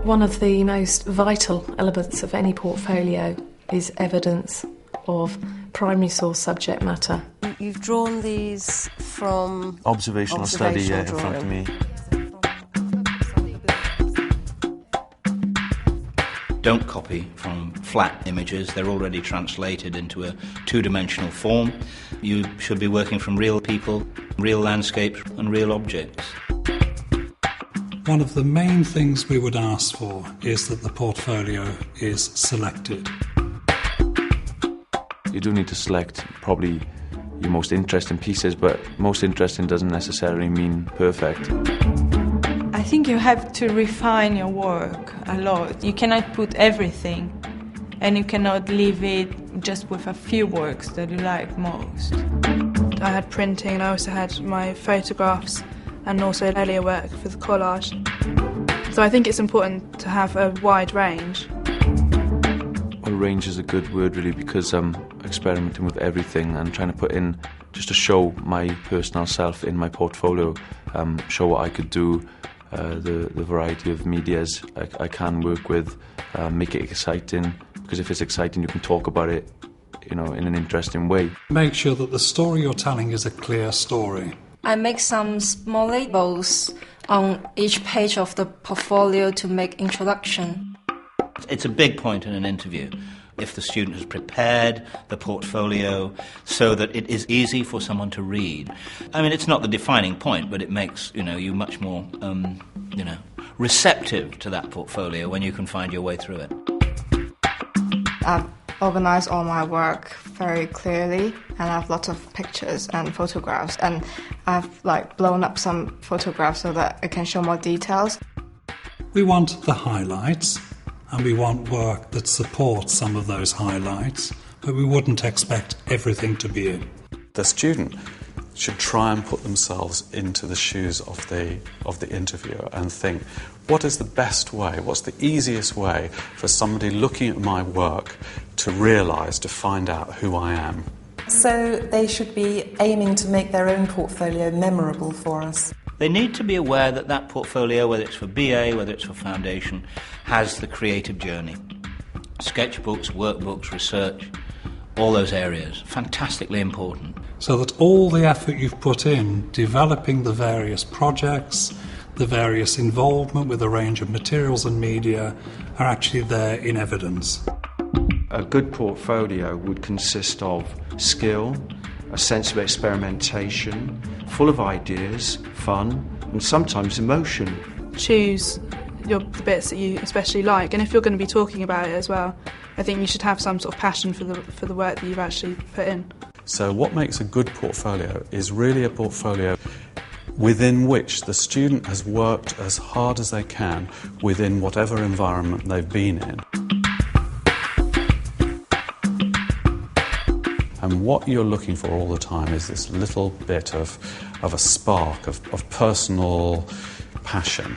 One of the most vital elements of any portfolio is evidence of primary source subject matter. You've drawn these from... Observational study in front of me. Don't copy from flat images. They're already translated into a two-dimensional form. You should be working from real people, real landscapes and real objects. One of the main things we would ask for is that the portfolio is selected. You do need to select probably your most interesting pieces, but most interesting doesn't necessarily mean perfect. I think you have to refine your work a lot. You cannot put everything, and you cannot leave it just with a few works that you like most. I had printing and I also had my photographs and also earlier work for the collage. So I think it's important to have a wide range. Well, range is a good word really, because I'm experimenting with everything and trying to put in, just to show my personal self in my portfolio, show what I could do, the variety of medias I can work with, make it exciting, because if it's exciting you can talk about it, in an interesting way. Make sure that the story you're telling is a clear story. I make some small labels on each page of the portfolio to make introduction. It's a big point in an interview. If the student has prepared the portfolio so that it is easy for someone to read. I mean, it's not the defining point, but it makes, you much more, receptive to that portfolio when you can find your way through it. I've organised all my work very clearly, and I have lots of pictures and photographs, and I've blown up some photographs so that I can show more details. We want the highlights, and we want work that supports some of those highlights, but we wouldn't expect everything to be in. The student should try and put themselves into the shoes of the interviewer and think, what is the best way, what's the easiest way for somebody looking at my work to realise, to find out who I am? So they should be aiming to make their own portfolio memorable for us. They need to be aware that that portfolio, whether it's for BA, whether it's for foundation, has the creative journey. Sketchbooks, workbooks, research, all those areas, fantastically important. So that all the effort you've put in developing the various projects, the various involvement with a range of materials and media are actually there in evidence. A good portfolio would consist of skill, a sense of experimentation, full of ideas, fun, and sometimes emotion. Choose the bits that you especially like, and if you're going to be talking about it as well, I think you should have some sort of passion for the work that you've actually put in. So what makes a good portfolio is really a portfolio within which the student has worked as hard as they can within whatever environment they've been in. And what you're looking for all the time is this little bit of a spark of personal passion.